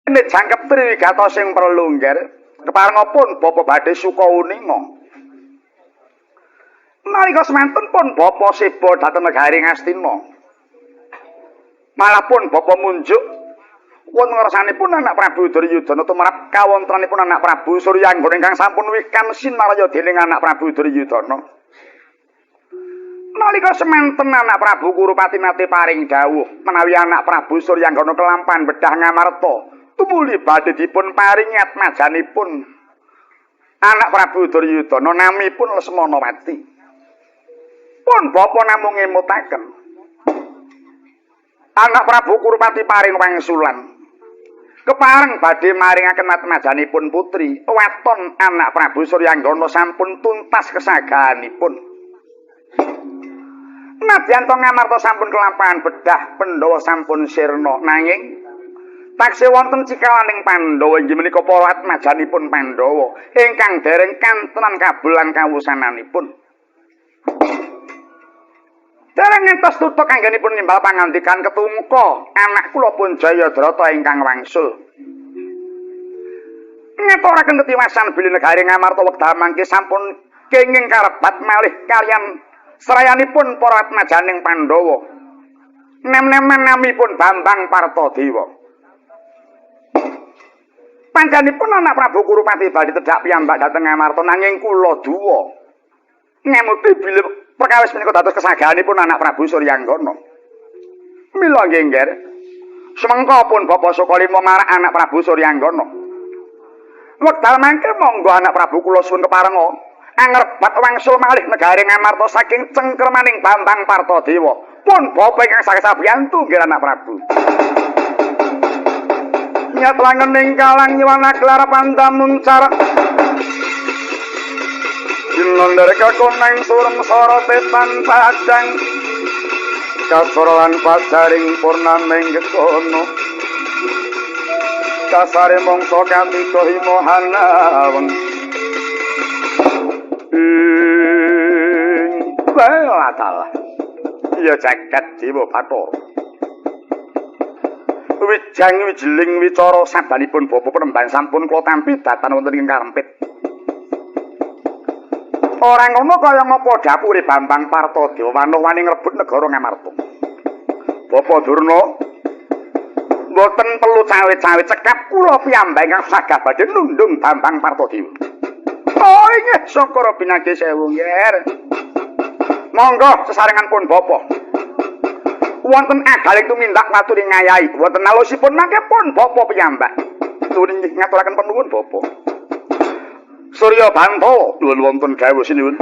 Ini jangkep triwigato sing perlu ngger. Keparengipun Bapa badhe suka uninga. Nalika semanten pun Bapa siba dhateng negari Ngastina. Malah pun Bapa munjuk wonten ngarsanipun anak Prabu Duryudana tumrap kawontenanipun anak Prabu Suryanggana ingkang sampun wikan sinarya dening anak Prabu Duryudana. Nalika semanten anak Prabu Kurupati nate paring dawuh menawi anak Prabu Suryanggana kelampahan bedah ngamarta tumuli badhe dipun paringi atmajanipun anak Prabu Duryudana namipun Lesmanawati. Pun Bapa namung ngemutaken anak Prabu Kurupati paring wangsulan kepareng badhe maringaken atmajanipun putri weton anak Prabu Suryanggana sampun tuntas kesagahanipun. Nadyan to ngamarta sampun kelampahan bedah Pandhawa sampun sirna nanging taksih wonten cikawaning Pandhawa inggih menika para atmajanipun Pandhawa ingkang dereng kantenan kabulan kawusananipun. Dereng ngantos tutuk anggenipun nimbal pangandikan ketungka anak kula pun Jayadrata ingkang wangsul. Ngaturaken ketiwasan bilih negari ngamarta wekdal mangke sampun kenging karebat malih kaliyan serayanipun para atmajaning Pandhawa. Nem-nemen namipun Bambang Partadewa. Panjenenganipun anak Prabu Kurupati badhe tedhak piyambak dhateng Ngamarta nanging kula duwa ngemuti bilih perkawis menika dados kesagahanipun anak Prabu Suryanggana. Mila nggih nggih. Semengko pun Bapa Sukalima marak anak Prabu Suryanggana. Wekdal mangke monggo anak Prabu kula suwun keparenga angrebat wangsul malih negari Ngamarta saking cengkremaning Bambang Partadewa. Pun Bapa ingkang sagesabiyantu nggih anak Prabu. Nyat langening kalang nyiwana gelar pandamun cara Jinondar kakoneng surem sorote tanpa adang kasorolan pacaring purnameng gekono kasare mongso kami kohimo hanaweng Welatalah iya jagat jiwa Bathara wijang wijeling wicara sabanipun Bapa Penemban sampun kula tampi datan wonten ing karempit. Ora ngono kaya ngapa dapure Bambang Partadewa wani ngrebut negara Ngamarta. Bapa Durna mboten perlu cawe-cawe cekap kula piyambak ingkang sagah badhe nundung Bambang Partadewa. Oh inggih Sakara binagi sewu nggih. Monggo sesarengan pun Bapa. Wonten agaling tumindak ngaturi ngayahi wonten alusipun mangke pun Bapa piyambak turi ngaturaken panuwun Bapa. Surya Bantala nuwun wonten dawuh sinuwun.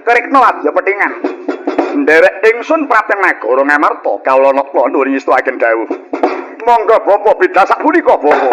Krikna wadya pethingan. Nderek ingsun Praten Nagara Ngamarta kawula napa nuwun ngestakaken dawuh. Monggo Bapa beda sapunika Bapa.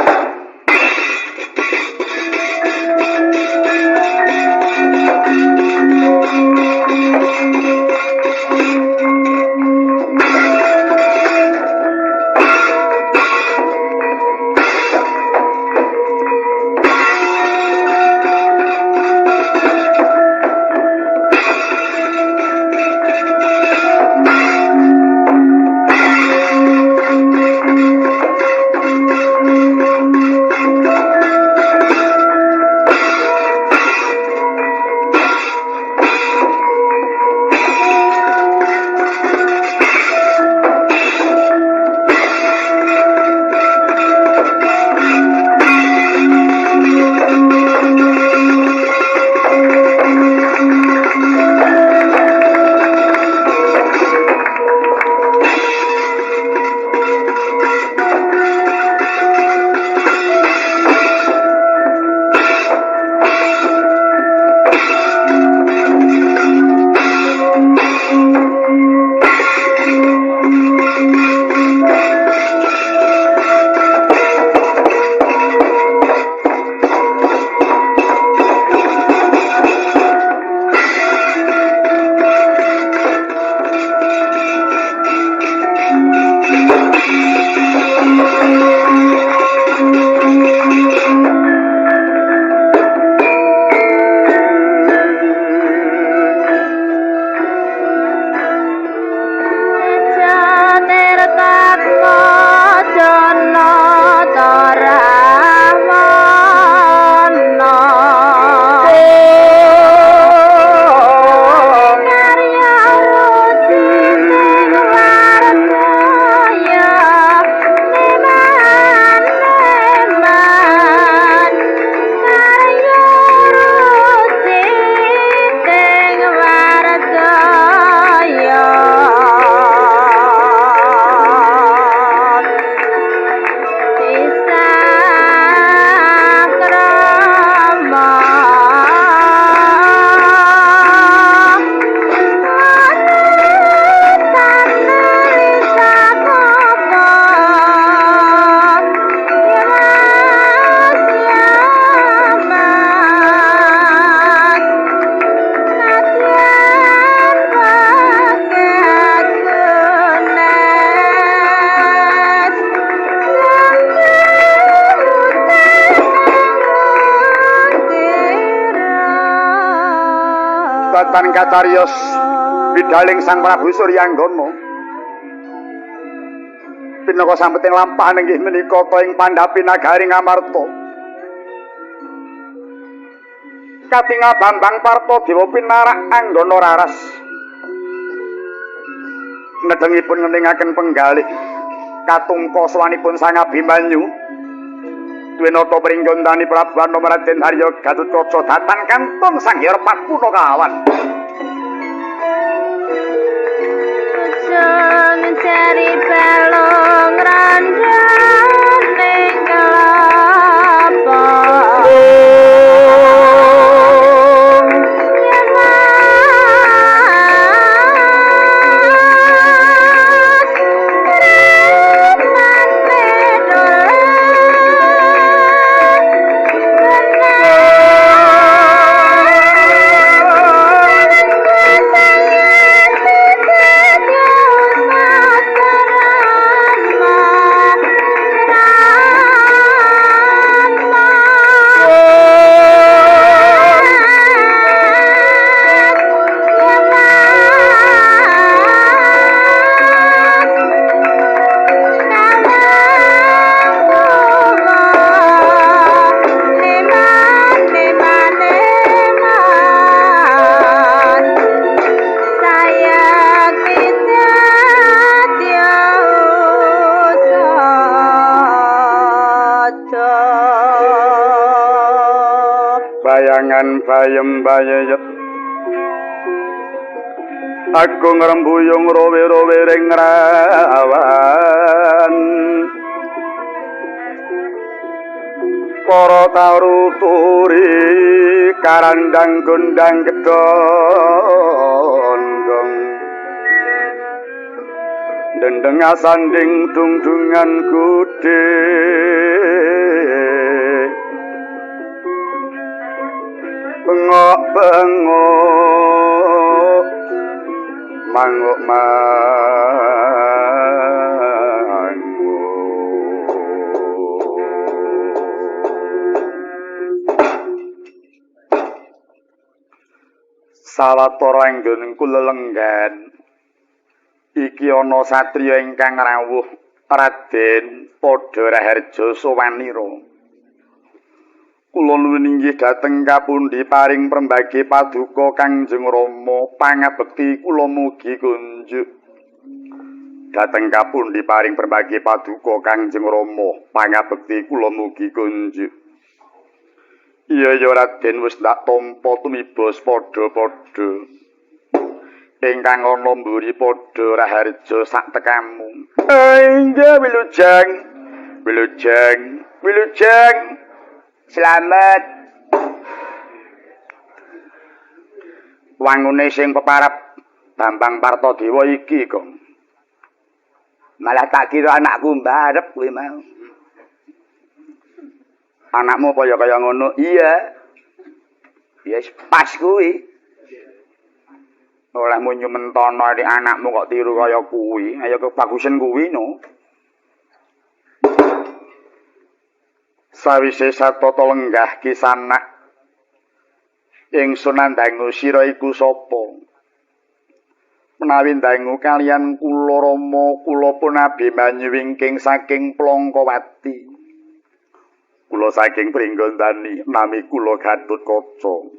jabatan kacariyos bidaling Sang Prabu Suryanggana. Pinaka sampeting lampahan inggih menika ta ing pandhapi nagari Ngamarta. Katingal Bambang Partadewa pinarak Anggana raras. Nedengipun ngeningaken penggalih katungka sawanipun Sang Abimanyu. Dwinata pringgondani Prabu Raden Harya Gatotkaca datan kantun Sanghyar Patpuna kawan. Mencari balong randaning kelapa. Bayangan bayem bayayet aku ngrembuyung rowe-rowe ring rawan para taruturi karandang gondang gedondong dendeng asanding dungdungan kude bengok-bengok mangok sawetara anggonku lelenggan iki ana satriya ingkang rawuh Raden Padha Raharja Sowanira. Kula nuwun inggih dhateng kapundi paring prembagi paduka Kangjeng Rama pangabekti kula mugi kunjuk. Dhateng kapundi paring prembagi paduka Kangjeng Rama pangabekti kula mugi kunjuk. Iya ya Raden wis tak tampa tumibos padha-padha. Ingkang ana mburi Padha Raharja sak tekamu. Inggih wilujeng. Wilujeng. Wilujeng. Selamat. Wangune sing peparap Bambang Partadewa iki kok. Malah tak kira anakku mbarep kuwi mau. Anakmu kaya ngono? Iya. Ya pas kuwi. Olehmu nyumentono di anakmu kok tiru kaya kuwi, ayo kebagusan kuwi no. Sawise satata lenggah kisanak ingsun ndangu sira iku sapa? Menawi ndangu kalian kula Rama kula pun Abimanyu wingking saking Plangkawati. Kula saking Pringgondani nami kula Gatotkaca.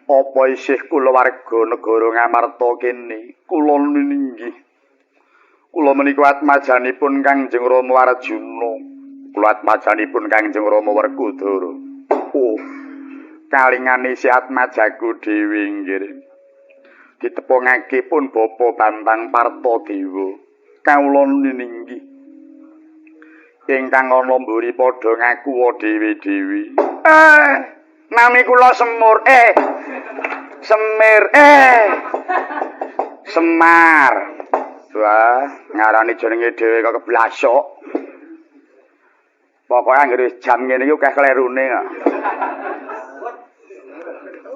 Apa isih kula warga negara Ngamarta kene kula ninggih. Kula menika atmajanipun Kangjeng Rama Arjuna. Kula atmajanipun Kangjeng Rama Werkudara. Oh, kalingane si atmajaku dhewe nggih. Ditepungake pun Bapa Bambang Partadewa. Kawula ninggih. Ingkang ana mburi padha ngaku dhewe-dhewe. Nami kula Semur. Semir. Semar. Wah, ngarani jenenge dhewe kok keblasok. Pokoke anggere jam ngene iki akeh klerune kok.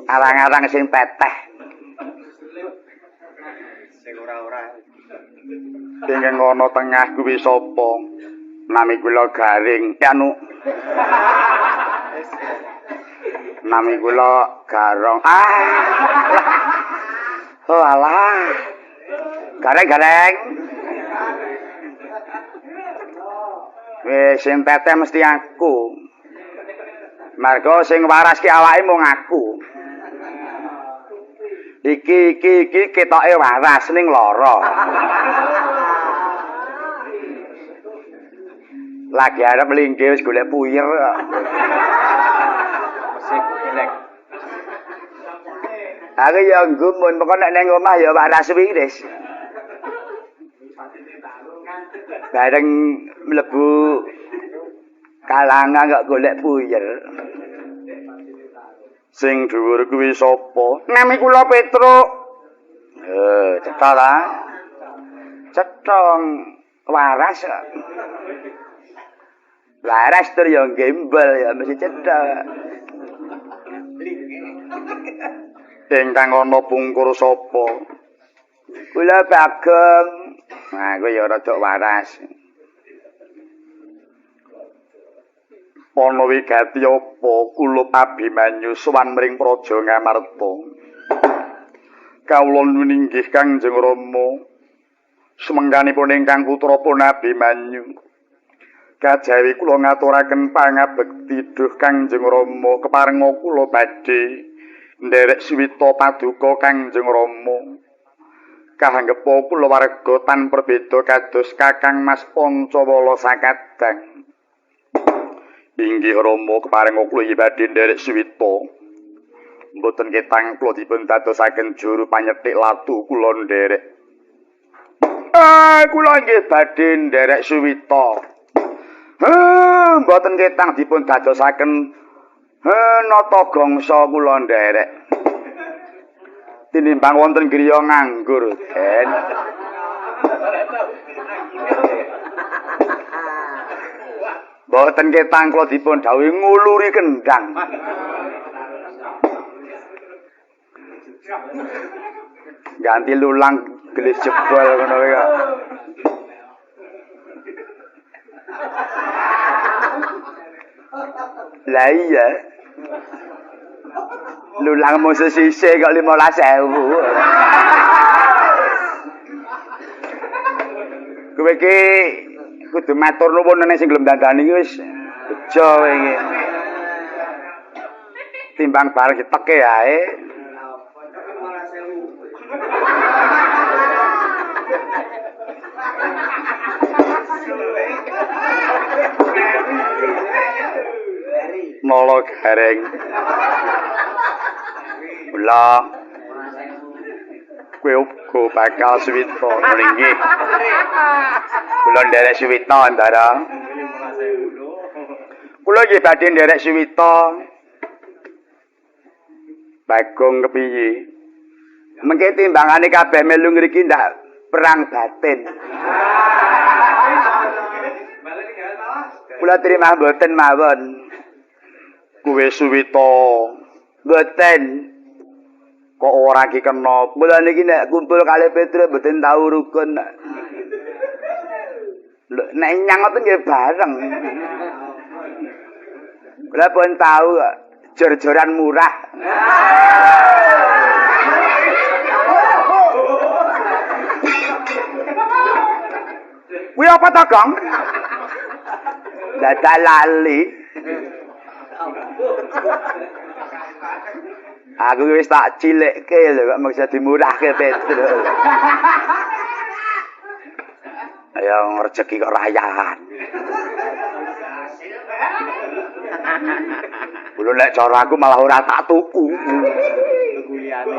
Arang-arang sing teteh. Sing ora-ora. Sing ana tengah kuwi sapa? Nami kula Garing. Anu. Nami kula Garong. Oh alah. Gareng-gareng. Wis sing teteh mesti aku. Marga sing waras ki awake mung aku. Iki ketoke waras ning lara. Lagi arep linggih wis golek puyer. Mesih golek. Aku ya gumun pokoke nek ning omah ya waras wiris. Bareng mlebu kalangan kok golek puyer. Sing dhuwur kuwi sapa? Nami kula Petruk. Cetha ta. Cethong waras. Waras tur ya gembel ya mesti cetha. Ingkang ana pungkur sapa? Kula Bagong. Nah, kuwi ya rada waras. Ana wigati apa kula Abimanyu sowan mring Praja Ngamarta. Kawula nuninggih Kangjeng Rama sumengganipun ingkang putra Abimanyu. Kajawi kula ngaturaken pangabekti duh Kangjeng Rama keparenga kula badhe nderek suwita paduka Kangjeng Rama. Kahanggepa kula warga tan perbeda kados Kakang Mas Pancawala sakadang. Inggih Rama keparenga kula badhe nderek suwita. Mboten ketang kula dipun dadosaken juru panyethik latu kula nderek. Kula nggih badhe nderek suwita. Mboten ketang dipun dadosaken nata gangsa kula nderek. Tinimbang wonten griya nganggur, Den. Mboten ketang kula dipun dawuhi nguluri kendang. Ganti lulang gelis jebol ngono kuwi kok. Lah iya. Lulang mung sesise kok 15.000. Kowe iki kudu matur nuwun nang sing gelem dandani iki wis bejo iki. Timbang bareng diteke ae. Molo gareng. Mula kowe uga bakal suwita nggih. Kula nderek suwita Andara. Kula nggih badhe nderek suwita. Bagong kepiye? Mengke timbangane kabeh melu ngriki ndak perang batin. Kula terima mboten mawon. Kowe suwita mboten kok ora ki kena. Kula niki nek kumpul kalih Petruk mboten tau rukun. Nek nyang ngoten nggih bareng. Kula pun tau jor-joran murah. Kuwi apa to, Gong? Dadak lali. Aku wis tak cilekke lho kok maksud dimurahke Petruk. Ayo rezeki kok rayahan. Kulo nek cara aku malah ora tak tuku. Tuku liyane.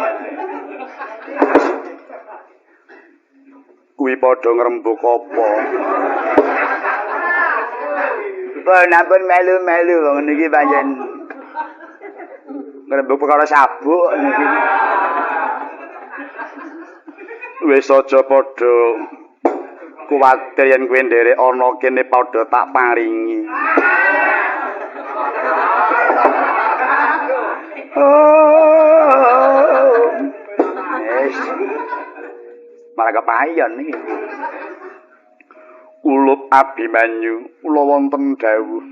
Kuwi padha ngrembug apa? Pun melu-melu wong niki pancen ngrembug perkara sabuk niki. Wis aja padha kuwatir yen kowe nderek ana kene padha tak paringi. Malah kepayon iki. Ulup Abimanyu, kula wonten dawuh.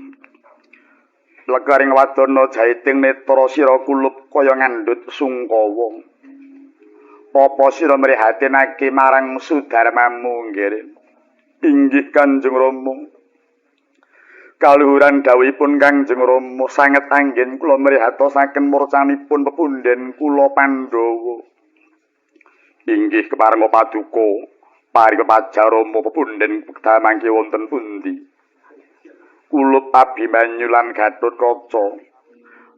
Lekaring wadana jaiting netra sira kulup kaya ngandhut sungkawa. Apa sira mrihatinake marang sudarmamu nggih? Inggih Kanjeng Rama. Kaluhuran dawuhipun Kanjeng Rama sanget anggen kula mrihatosaken murcanipun pepundhen kula Pandhawa. Inggih keparenga paduka paring pajarama pepundhen wekdal mangke wonten pundi? Kulup Abimanyu lan Gatotkaca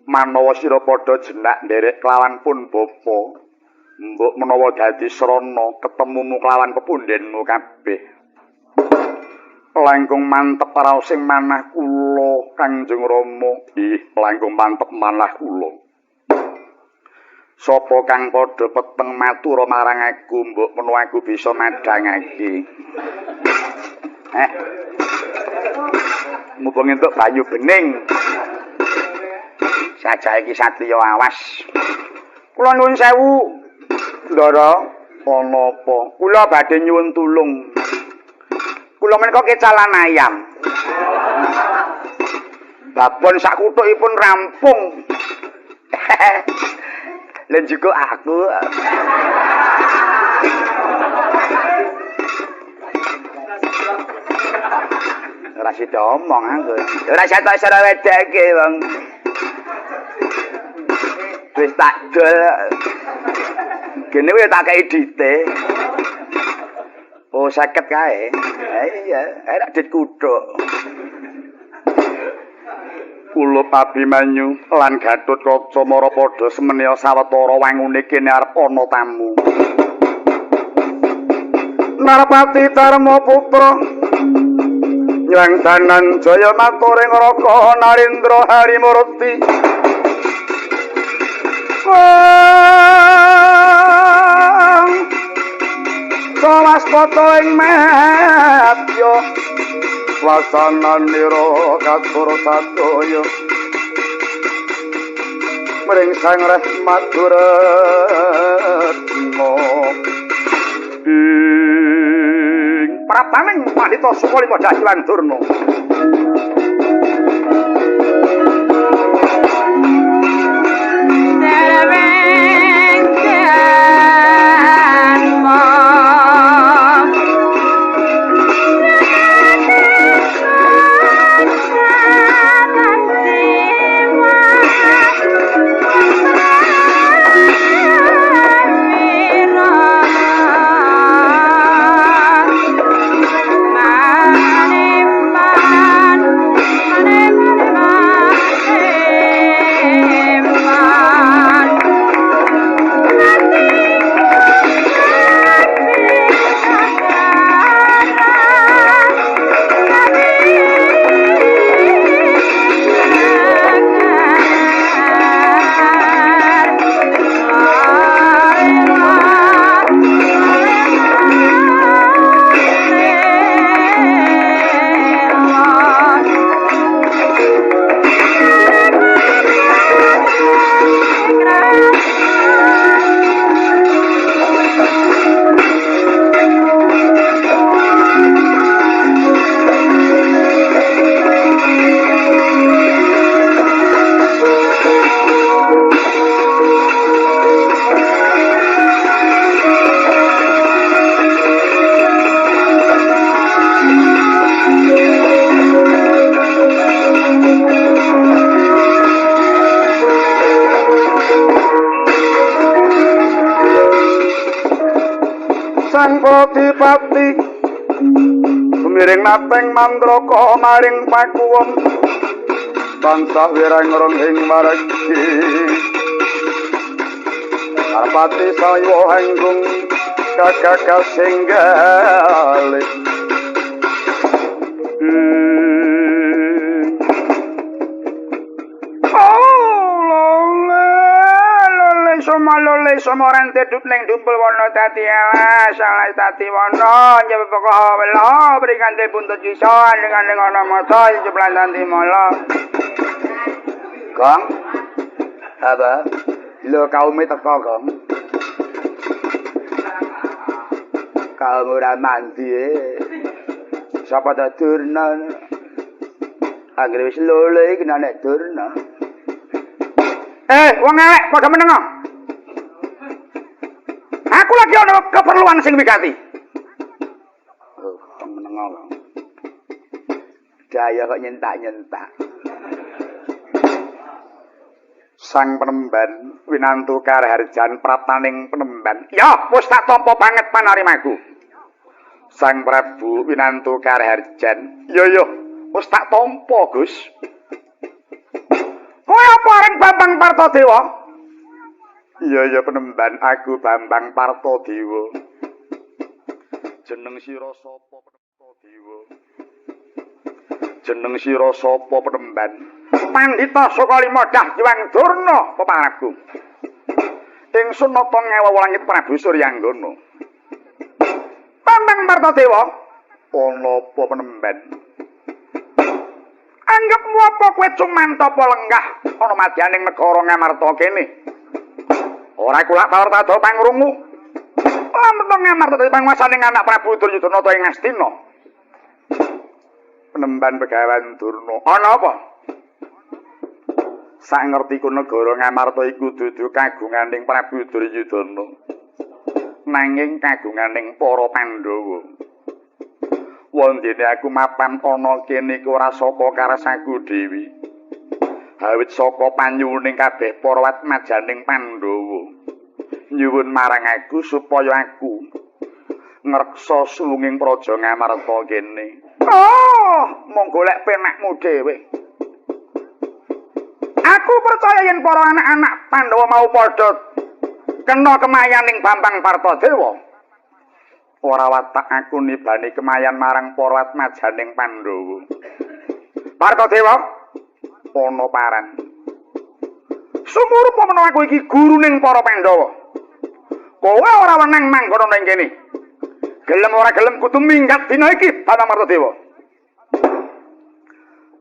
manawa sira padha jenak nderek kelawan pun bapa mbok menawa dadi srana ketemumu kelawan pepundhenmu kabeh langkung mantep raosing manah kula Kanjeng Rama langkung mantep manah kula sapa kang padha peteng matura marang aku mbok menawa aku bisa madhangake mumpung entuk banyu bening. Saja iki satriya awas. Kula nuwun sewu. Ndara ana apa? Kula badhe nyuwun tulung. Kula menika kecalan ayam. Babon sak kuthukipun rampung. Lan juga aku. Ora sida omong aku. Ora sida sira wedake, Bang. Wis tak dol. Kene wis tak kei dite. Oh, 50 kae. Iya, enak dit kuthuk. Kulup Abimanyu lan Gatotkaca mara padha semenia sawetara wangune kene arep ana tamu. Narpati Darma Putra Nyang Danan Jaya maturing Raka Narendra Harimurti. Sawas foto ing medya wasananira katur sadaya mring Sang Rahmat Duratma Prapaning Pandhita Sukalima Dasiwan Durna. Sang Pati Sumiring napeng mandraka maring pakuwon tansah wirang-rong ing margi Sarpati saya hanggung kakakas singgalih Sumalole sumorante dupling dumpul warna tati awas salah tati warna nyebab pokok wala berikan te buntut kisan dengan nama mata jeplan tanti mola Kang apa lo kaum teko Kang kaum ora mandi siapa dah turna Anggere wis lole iki nek Durna. Wong elek padha menengo. Aku lagi ana keperluan sing wigati. Oh, menengo. Daya kok nyentak-nyentak. Sang Penemban winantu Karaharjan prataning Penemban. Ya, wis tak tampa banget panarimaku. Sang Prabu winantu Karaharjan. Yo, wis tak tampa, Gus. Kowe apa areng Bambang Partadewa? Iya, Penemban, aku Bambang Partadewa. Jeneng sira sapa Partadewa? Jeneng sira sapa Penemban? Pandhita saka Limodah Hyang Durna peparabku. Ingsun nata ngewawa langit Prabu Suryanggana. Bambang Partadewa, ana apa Penemban? Anggepmu apa kowe cumantha apa lenggah ana madyaning negara Ngamarta kene? Ora kula Partadewa pangrungu. Lamun Ngamarta dadi panguwasaning anak Prabu Duryudana ing Astina. Penemban Begawan Durna. Ana apa? Sak ngertiku negara Ngamarta iku dudu kagunganing Prabu Duryudana. Nanging kagunganing para Pandhawa. Wondene aku mapan ana kene iku ora saka karasaku dhewe. Awit saka panyuwuning kabeh para watmajaning Pandhawa. Nyuwun marang aku supaya aku ngreksa sulunging praja Ngamarta kene. Mung golek penakmu dhewe. Aku percaya yen para anak-anak Pandhawa mau padha kena kemayaning Bambang Partadewa. Ora watak aku nibani kemayan marang para watmajaning Pandhawa. Partadewa ana paran. Sumurupa menawa aku iki guruning para Pandhawa. Kowe ora wenang manggon ning kene. Gelem ora gelem kudu minggat dina iki Bambang Partadewa.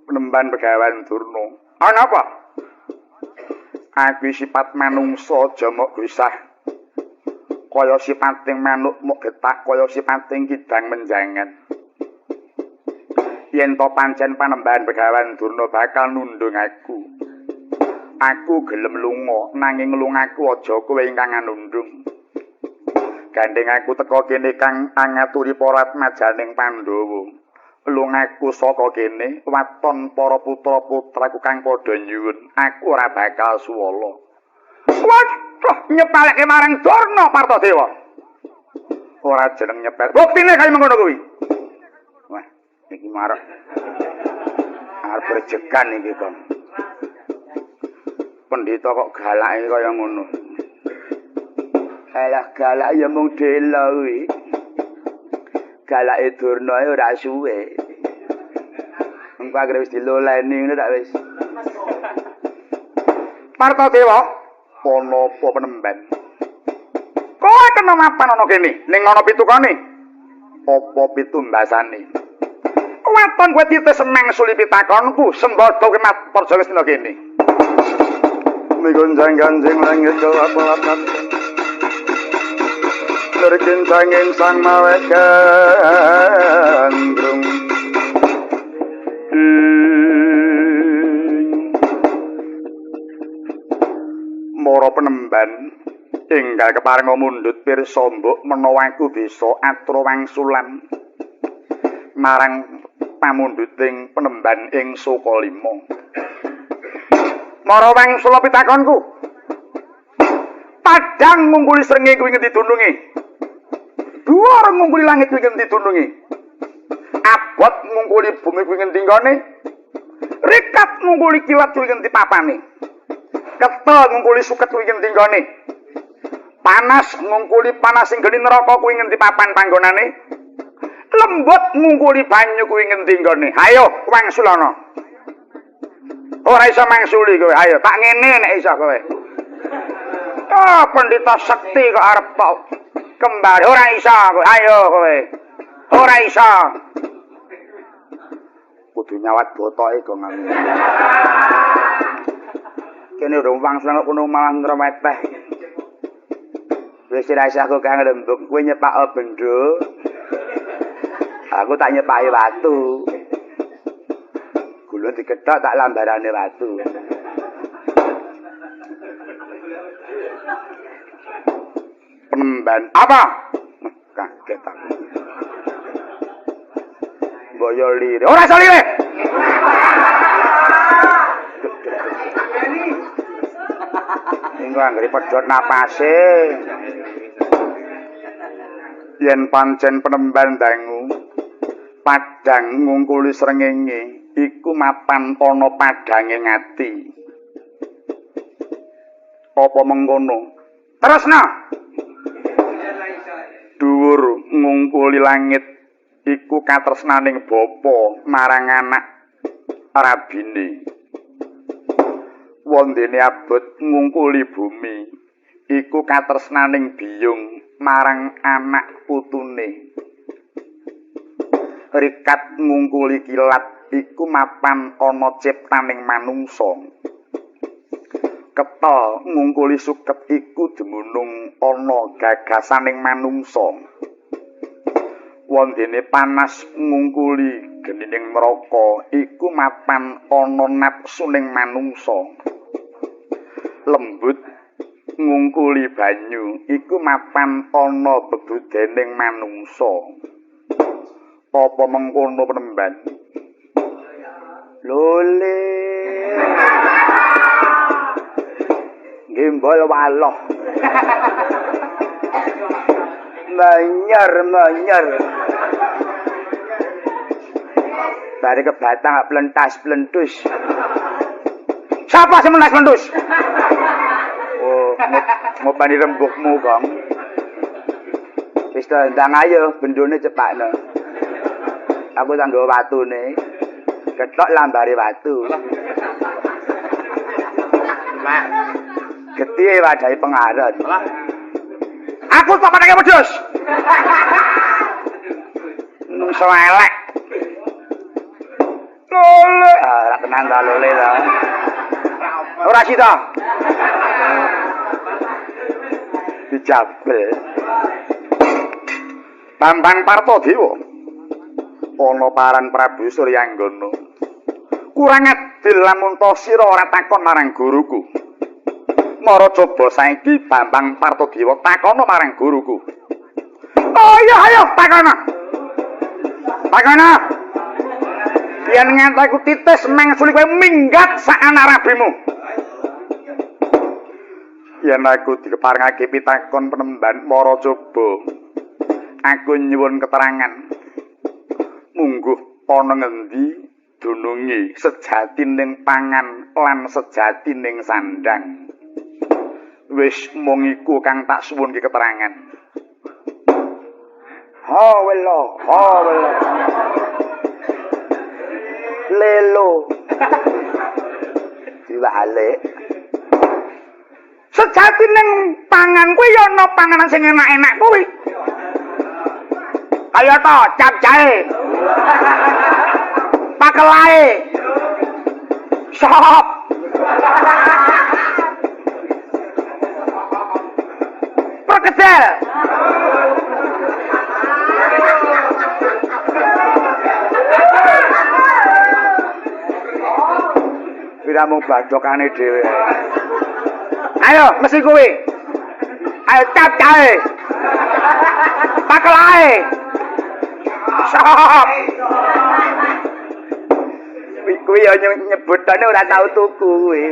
Penemban Begawan Durna. Ana apa? Aku sifat manungsa aja mok gusah. Kaya sipating manuk mok getak, kaya sipating kidang menjangan. Yen to pancen Panembahan Begawan Durna bakal nundung aku. Aku gelem lunga, nanging lungaku aja kowe ingkang nundung. Gandeng aku teka kene kang angaturi para majaning Pandhawa. Lungaku saka kene waton para putra-putraku kang padha nyuwun. Aku ora bakal suwala. Waduh, nyepaleke marang Durna Partadewa. Ora jeneng nyepel. Buktine kaya mengkono kuwi. Wah, iki marek. Arep rejegan iki, Kang. Pendhita kok galake kaya ngono. Alah galak ya mung dela kuwi. Galake Durna ora suwe. Engko anggere wis diloleni ngono tak wis. Partadewa, ana apa Penemban? Kowe kena mapan ana kene, ning ana pitukane. Apa pitumbasane? Waton kowe titis seneng suli pitakonku, sembada kemat Praja Lestina kene. Migunjang ganjing langit kelap-kelapan. Terkincangin sang mawet gandrung. Mara Penemban enggal keparenga mundhut pirsa mbok menawa aku bisa atra wangsulan marang pamundhuting Penemban ing Sukalima. Mara wangsula pitakonku. Padang ngungkuli srengenge kuwi ngendi dununge? Dhuwur ngungkuli langit kuwi ngendi dununge? Abot ngungkuli bumi kuwi ngendi nggone? Rikat ngungkuli kilat kuwi ngendi papane? Ketel ngungkuli suket kuwi ngendi nggone? Panas ngungkuli panas sing geni neraka kuwi ngendi papan panggonane? Lembut ngungkuli banyu kuwi ngendi nggone? Hayo wangsulana. Ora iso mangsuli kowe. Ayo tak ngene nek iso kowe. Pendhita sekti kok arep kembali ora iso kowe. Ayo kowe. Ora iso. Kudu nyawat botoke kok ngene. Kene urung wangsul kono malah ngreweteh. Wis ora iso aku kang rembug kowe nyepak bendho. Aku tak nyepaki watu. Lho dikethok tak lambarane watu. Penemban. Apa? Kaget aku. Boyo lire. Ora iso lire. Engko anggere pedhot napase. Yen pancen penemban dangu, padhang ngungkuli srengenge iku mapan ana padhange ngati. Apa mengkono? Terusna. Dhuwur ngungkuli langit iku katresnaning bapa marang anak rabine. Wondene abot ngungkuli bumi iku katresnaning biyung marang anak putune. Rikat ngungkuli kilat iku mapan ana ciptaning manungsa. Ketel ngungkuli suket iku dumunung ana gagasaning manungsa. Wondene panas ngungkuli genining neraka iku mapan ana napsuning manungsa. Lembut ngungkuli banyu iku mapan ana bebudening manungsa. Apa mengkono penemban? Lole. Gimbal waloh. Menyar. Bari kebatang plentas-plentus. Siapa sing melas-mentus? Oh, ngopani rembugmu, Kang. Wis ta ndang ayo bendone cepakno. Aku tanggo watune. Ketok lambare watu. Mak. Getihe wadahe pengaron. Aku kok padake wedhus. Nungso elek. Lole. Ora tenan ta lole ta. Ora sida. Dijabel. Bambang Partodewa. Ana paran Prabu Suryanggana. Kurang adil lamun to sira ora takon marang guruku. Mara coba saiki Bambang Partodewa takono marang guruku. Oh iya ayo takono. Takono. Yen nganteku titis mengsuli kowe minggat sak anak rabimu. Yen aku dikeparengake pitakon penemban mara coba. Aku nyuwun keterangan. Mungguh ana ngendi dununge sejatining pangan lan sejatining sandang. Wis mung iku kang tak suwunke keterangan. Ha welo. Lelo. Diwale. Sejatining pangan kuwi ya ana panganan sing enak-enak kuwi. Kaya to cap jahe. Pakelae. Sop. Perkedel. Pira mung badokane dhewe. Ayo mesti kuwi. Ayo cap jahe. Pakelae. Sop. Kuwi ya nyebutane ora tau tuku kuwi.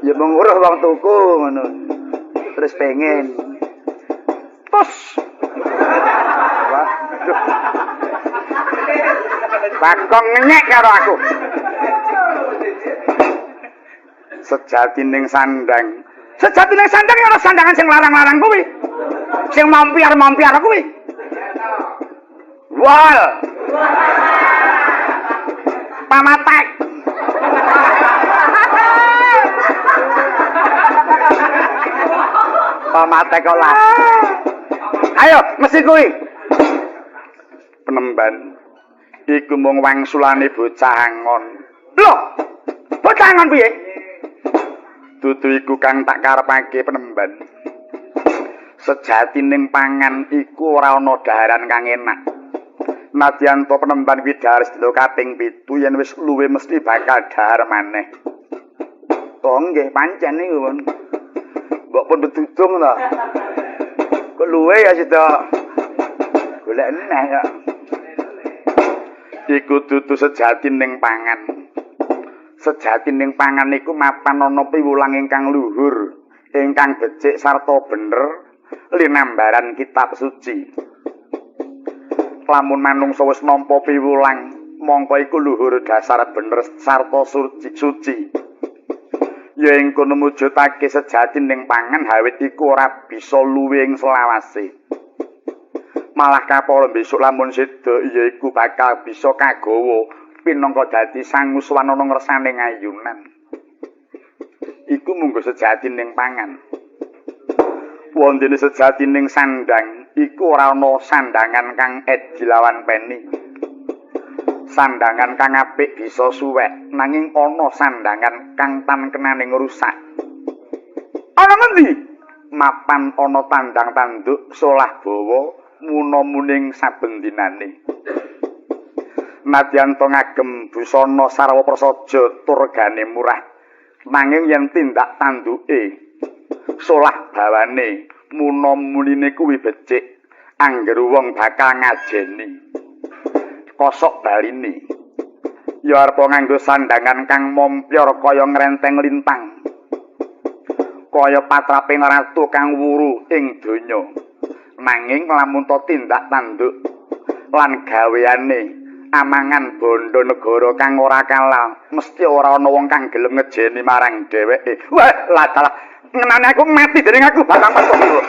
Ya mung weruh wong tuku ngono. Terus pengen. Tos. Waduh. Bakong ngenyek karo aku. Sejatining sandang. Sejatining sandang ya ana sandangan sing larang-larang kuwi. Sing mampiar-mampiar kuwi. Wal. Pamatek. Pamatek olah. Ayo, mesti kuwi. Penemban iku mung wangsulane bocah angon. Lho, bocah angon piye? Dudu iku kang tak karepake penemban. Sejatining pangan iku ora ana daharan kang enak. Nadyan to penemban widhar sedina kaping 7 yen wis luwe mesti bakal dahar maneh. Oh nggih pancen niku pun. Mbok pun betudung to. Kok luwe ya sida golek neh ya. Iku dudu sejatining pangan. Sejatining pangan niku mapan ana piwulang ingkang luhur, ingkang becik sarta bener linambaran kitab suci. Lamun manungsa wis nampa piwulang, mongko iku luhur dasar bener sarta suci. Ya ing kono mujudake sejatining pangan hawit iku ora bisa luwing selawase. Malah kapala besok lamun seda ya iku bakal bisa kagawa pinangka dadi sangu swanana ngersane ngayunan. Iku munggo sejatining pangan. Wondene sejatining sandang iku ora ana sandangan kang edi lawan peni. Sandangan kang apik bisa suwek, nanging ana sandangan kang tan kenane ngrusak. Ana ngendi? Mapan ana tandang tanduk solah bawa muna-muning saben dinane. Nadyan to ngagem busana sarwa prasaja tur gane murah, nanging yen tindak tanduke solah bawane muna-munine kuwi becik, angger wong bakal ngajeni. Kosok baline. Ya arep nganggo sandangan kang mompyor kaya ngrenteng lintang. Kaya patraping ratu kang wuru ing donya. Nanging lamun to tindak tanduk lan gaweane amangan bondo negara kang ora kalah, mesti ora ana wong kang gelem ngejeni marang dheweke. Wah, ladalah ngenane aku mati dening aku Bambang Partodewa.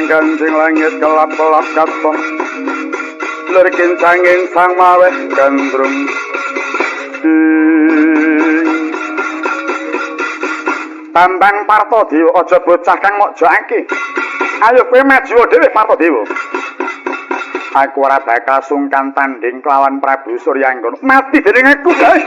Kancing langit kelap-kelap katon lerkin sanging sang maweh gandrung Bambang Partodewa aja bocah kang mok joake. Ayo kowe maju dhewe Partodewa. Aku ora bakal sungkan tanding kelawan Prabu Suryanggana. Mati dening aku, guys.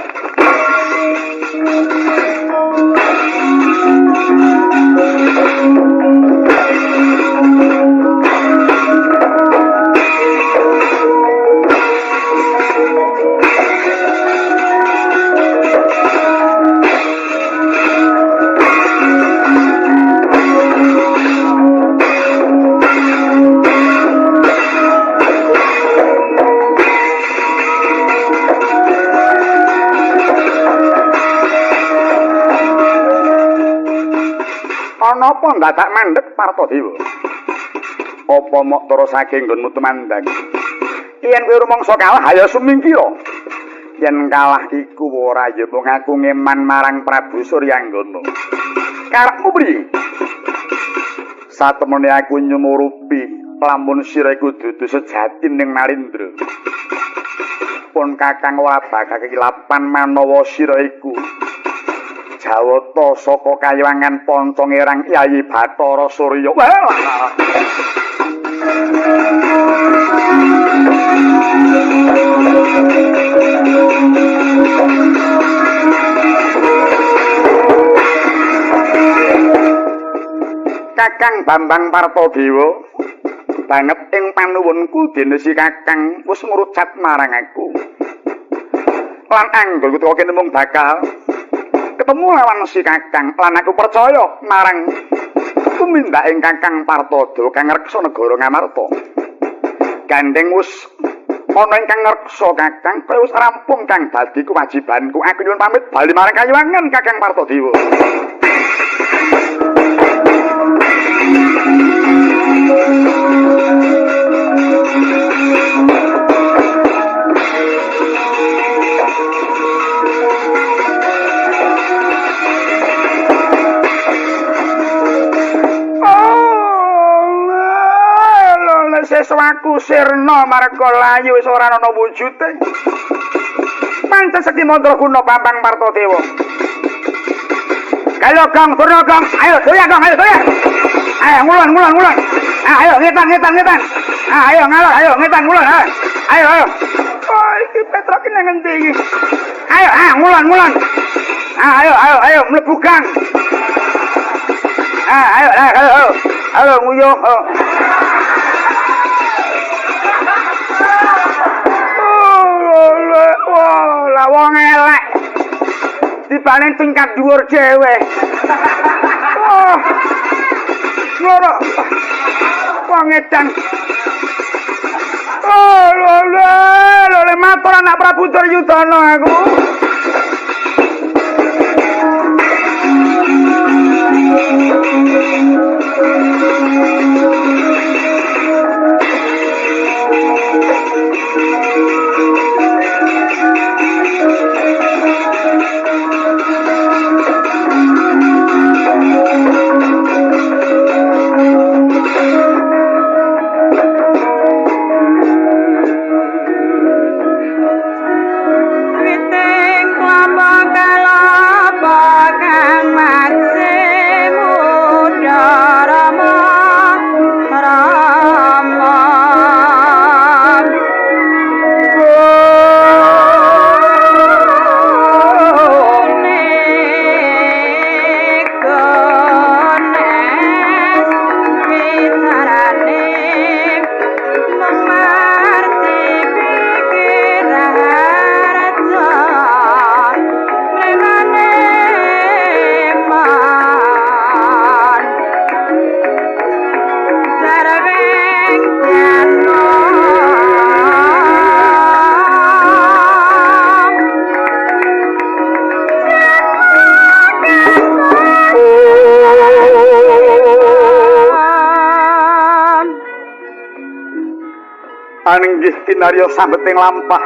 Napa ndadak mandheg Partodewa? Apa mok terusake nggonmu tumandang? Yen kowe rumangsa kalah ayo sumingkira. Yen kalah iku ora ya mung aku ngeman marang Prabu Suryanggana. Karepmu priye? Satemene aku nyumurupi lamun sira iku dudu sejati ning Narendra. Pun Kakang ora bakal kekilapan manawa sira iku Jawata saka Kayuwangan Pancangirang Yayi Bathara Surya. Kakang Bambang Partadewa banget ing panuwunku dene si Kakang wis ngrucat marang aku. Lan anggone kene mung bakal ketemu lawan si Kakang lan aku percaya marang tumindak ing Kakang Partada kang reksa negara Ngamarta. Gandeng wis ana ingkang ngreksa Kakang, kowe wis rampung kang dadi kewajibanku. Aku nyuwun pamit bali marang Kayuwangan Kakang Partadewa. Seswaku sirna marga layu wis ora ana wujude. Pancen Sekti Mandraguna Bambang Partadewa. Kalau Kang Purna Kang, ayo doya Kang, ayo doya. Ayo ngulan. Ayo ngetan. Ayo ngalor, ayo ngetan ngulan. Ayo. Oh, iki Petra ki nang endi iki? Ayo, ngulan. Ayo mlebu Kang. Ayo. Halo nguyuh. Lah wong elek dibanding tingkat dhuwur dhewe. Loro. Wong edan. Lho matur anak Prabu Duryudana aku. Anenggih kinarya sambeting lampah.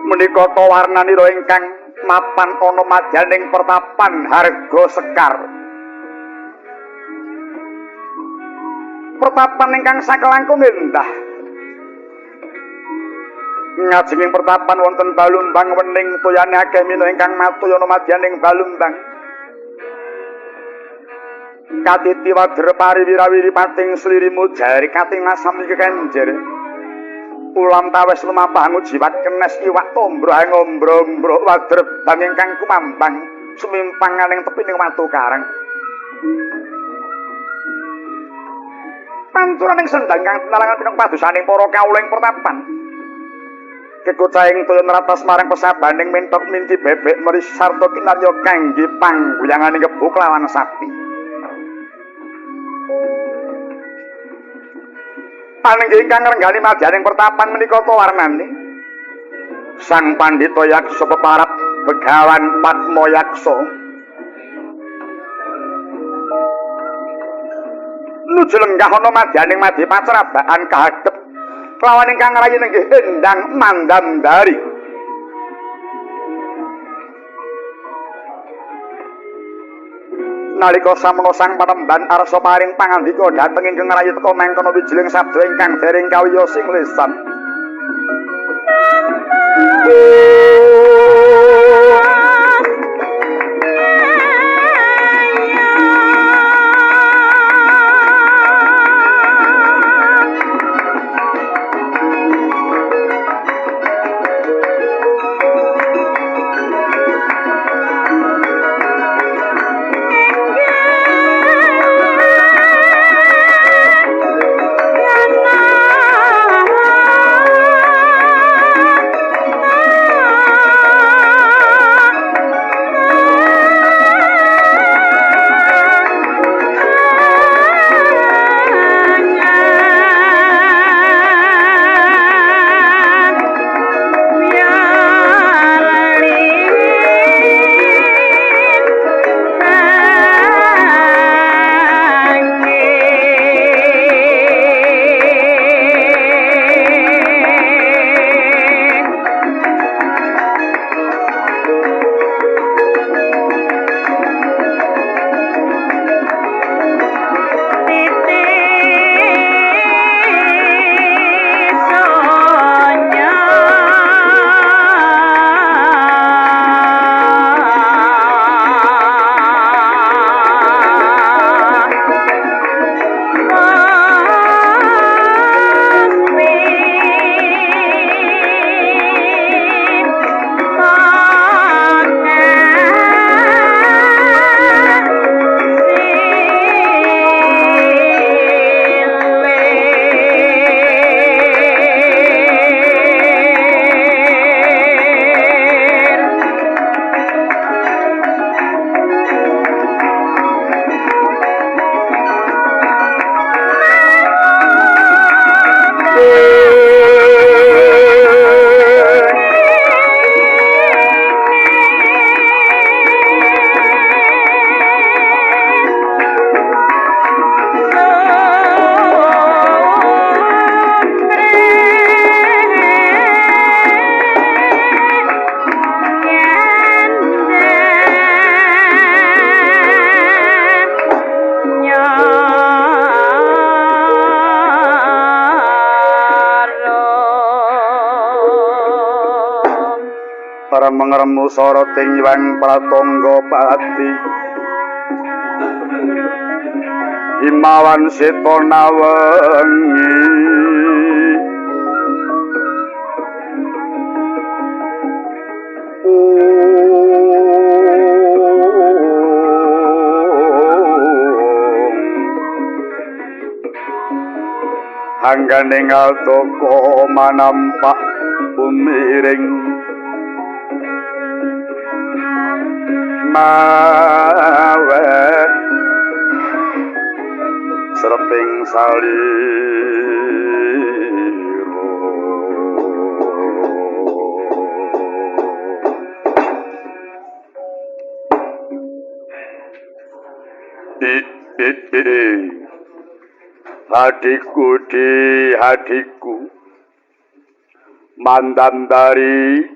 Menika ta warnanira ingkang mapan ana madyaning pertapan Harga Sekar. Pertapan ingkang sakelangkung endah. Ngajenging pertapan wonten Balumbang wening toyane akeh mina ingkang matoya ana madyaning Balumbang. Katiti wadra pariwirawiri pating slirimu jari kating asam iki kenjer. Ulam tawes lumampah ngujiwat kenes iwak tombro ngombro-ombro wadra bang ingkang kumambang sumimpanganing tepining watu karang. Panturaning sendang kang tinalangan pinung padusaning para kawula ing pertapan. Kekucaing toya neratas marang pesabaning mentok minti bebek meris sarta kinarya kangge pangguyanganing gebuk lawan sapi. Panenggih ingkang ngrenggani madyaning pertapan menika ta warnane Sang Pandhita Yaksa peparap Begawan Padma Yaksa nuju lenggah ana madyaning madhe pacrabaan kahadhep kelawan ingkang rayi nenggih Endang Mandandari. Nalika samana sang panemban arsa paring pangandika dhateng ingkang rayi teka mangkono wijiling sabda ingkang dereng kawiyosing lisan. Mengremu soroting Hyang Pratangga Pati Himawan Seta Nawengi Hangganing altoko manampak umiring mawe serping saliro hadiku Mandandari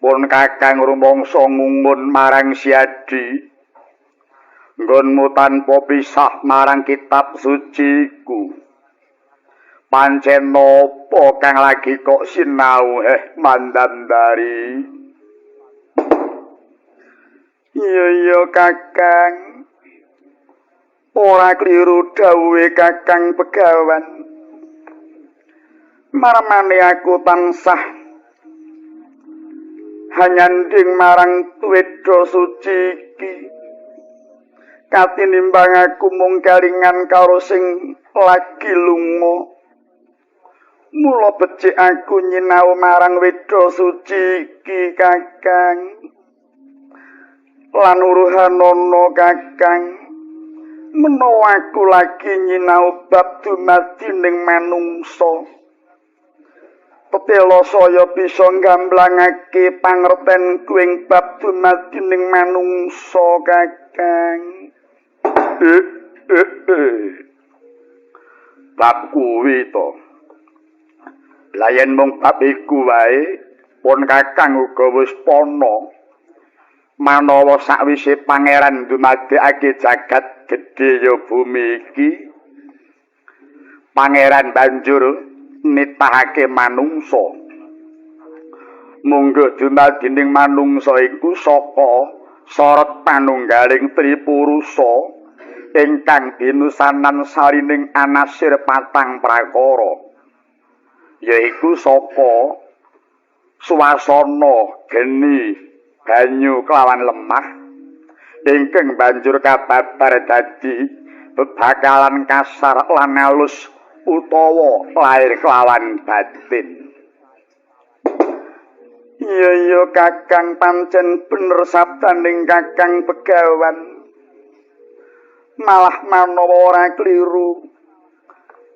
pun kakang rumangsa ngungun marang siadi nggonmu tanpa pisah marang kitab suciku pancen napa kang lagi kok sinau Mandandari iya kakang ora kliru dawuhe kakang Begawan marmane aku tansah hanyanding marang Weda suci iki katinimbang aku mung kalingan karo sing lagi lunga mula becik aku nyinau marang Weda suci iki kakang lan uruhanana kakang menawa aku lagi nyinau bab dumadining manungsa Petela saya bisa nggamblangake pangerten kuing bab dumadining manungsa kakang. Bab kuwi to. Layan mung bab iku wae, pun kakang uga wis pono. Manawa sakwise pangeran dumadekake jagat gedhe ya bumi iki, pangeran banjur nitahake manungsa. Mungguh dumadining manungsa iku saka sorot panunggaling Tripurusa ingkang binusanan sarining anasir patang prakara, yaiku saka swasana geni banyu kelawan lemah ingkang banjur kababar dadi bebakalan kasar lan alus utawa lair kelawan batin. Iya Kakang pancen bener sabdaning Kakang Begawan, malah manawa ora kliru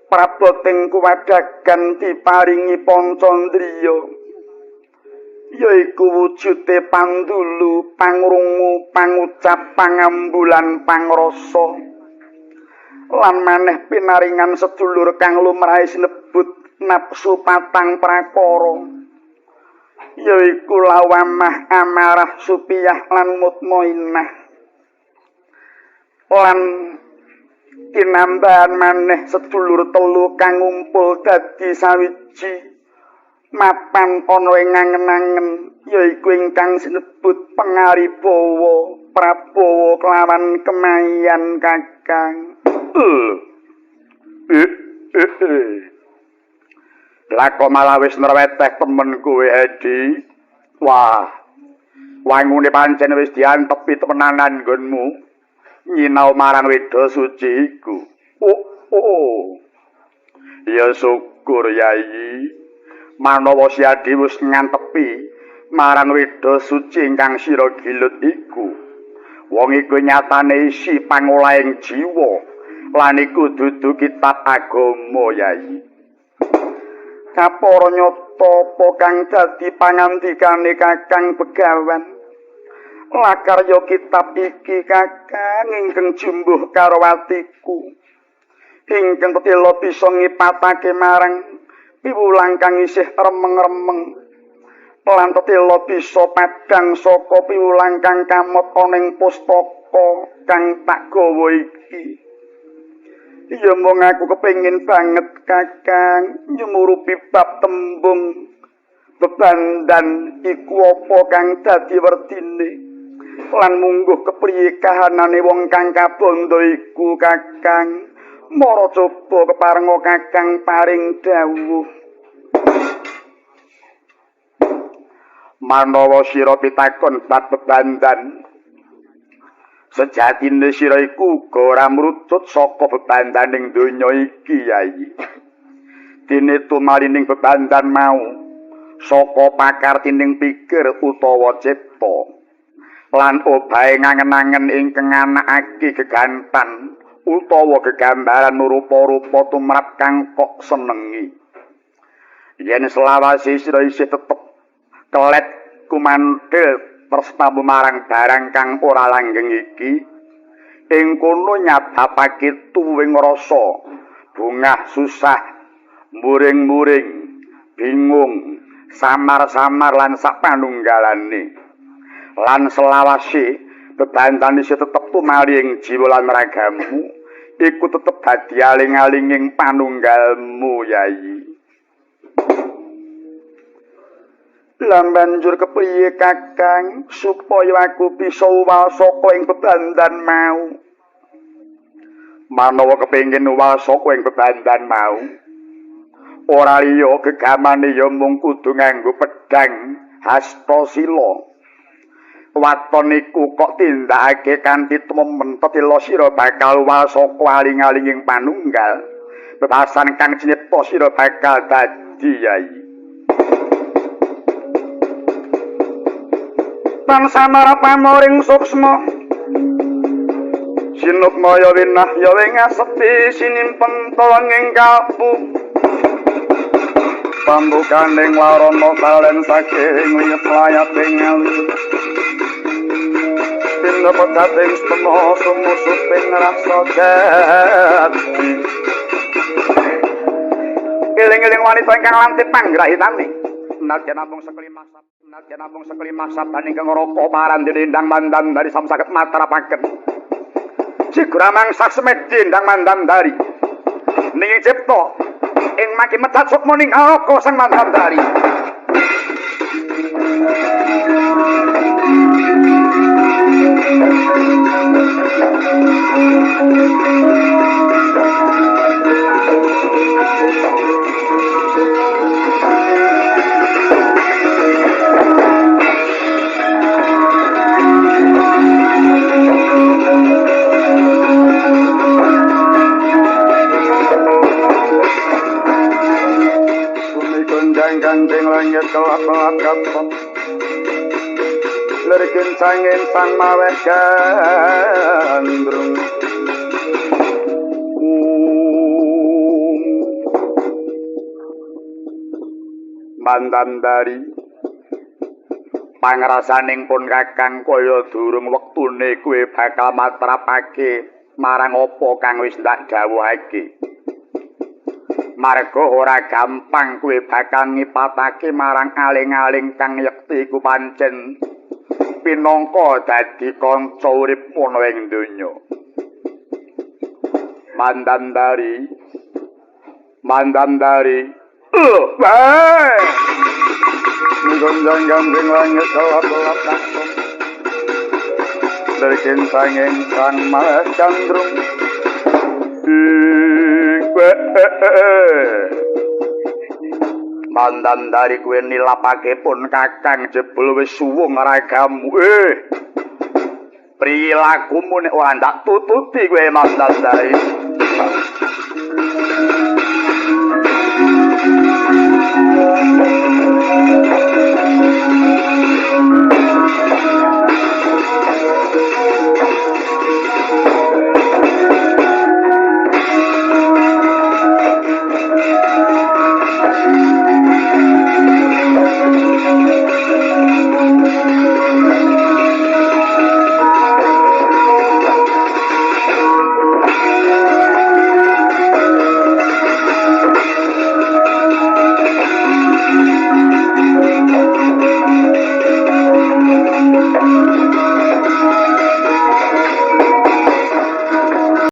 praboting kuwadagan diparingi Pancandriya, yaiku wujude pandulu, pangrungu, pangucap, pangambulan, pangrasa lan maneh pinaringan sedulur kang lumrahe sinebut nafsu patang prakara, yaiku lawamah, amarah, supiyah lan mutmainah. Lan tinambahan maneh sedulur telu kang ngumpul dadi sawiji mapan ana ing angen-angen, yaiku ingkang sinebut Pangaribawa, Prabowo kelawan Kemayan Kakang. Lako malah wis nreweteh temen kowe Edi. Wah, wangune pancen wis diantepi temenanan nggonmu nyinau marang Weda Suci iku. Oh. Ya syukur Yai. Manawa Si Adi wis ngantepi marang Weda Suci ingkang sira gilut iku. Wong iku nyatane isi pangolahing jiwa lan iku dudu kitab agama Yai. Kapara nyata apa kang dadi pangandikane Kakang Begawan. Lakarya kitab iki Kakang ingkang jumbuh karo atiku, ingkang tetela bisa ngipatake marang piwulang kang isih remeng-remeng, lan tetela bisa padhang saka piwulang kang kamot ana ing pustaka kang tak gawa iki. Ya mung aku kepengin banget Kakang nyumurupi bab tembung bebandan iku apa kang dadi werdine, lan mungguh kepriye kahanane wong kang kabondo iku Kakang. Mara coba keparenga Kakang paring dawuh. Manawa sira pitakon bab bebandan, sejatine sira iku uga ora mrutut saka bebandaning donya iki Yai. Dene tumalining bebandan mau saka pakartining pikir utawa cipta, lan obahe ngangen-angen ingkang anakake gegantan utawa gegambaran rupa-rupa tumrap kang kok senengi. Yen selawase sira isih tetep kelet kumandhel tresnamu marang barang kang ora langgeng iki, ing kono nyadapake tuwing rasa bungah susah, muring-muring, bingung, samar-samar lan sapanunggalane. Lan selawase bebantan isih tetep tumali ing jiwa lan ragamu, iku tetep dadi aling-alinging panunggalmu Yai. Lan banjur kepriye Kakang supaya aku bisa uwal saka ing bebandan mau? Manawa kepengin uwal saka ing bebandan mau, ora liya gegamane ya mung kudu nganggo pedhang hastasila. Waton iku kok tindakake kanthi temen tetela sira bakal uwal saka aling-alinging panunggal. Bebasan kang cinipta sira bakal dadi Yai. Tan samara pamoring suksma sinukmaya winah ya wing asepi sinimpen tawanging kalbu pambukaning warana kalen saking liyep layating ngali pindah pedating setengah sumusuping rasa jati eling-eling wanita ingkang lantip panggrahitane Nadyan namung sekelimak sabdan ingkang raka parandene ndang mandan dari samsaket matrapaken. Jigramang sasmedhi ndang mandan dari. Ning cipta ing maki mecat sukma ning alaka sang mandan dari. Kanjeng langit kelap-kelap kapok lerikin sangin sang mawet gandrung mandan dari pangrasaning pun kakang kaya durung wektune kowe bakal matrapake marang apa kang wis ndak dawuhake. Marga ora gampang kowe bakal ngipatake marang aling-aling kang yekti iku pancen pinangka dadi kanca uripmu ing donya. Mandandari. Bae. Gonjang gambing langit kelap-kelap kapok lerikin sangin sang mawet gandrung mandan dari kowe nilapake pun kakang jebul wis suwung ragamu. Prilakumu nek ora ndak tututi kowe mandan dari.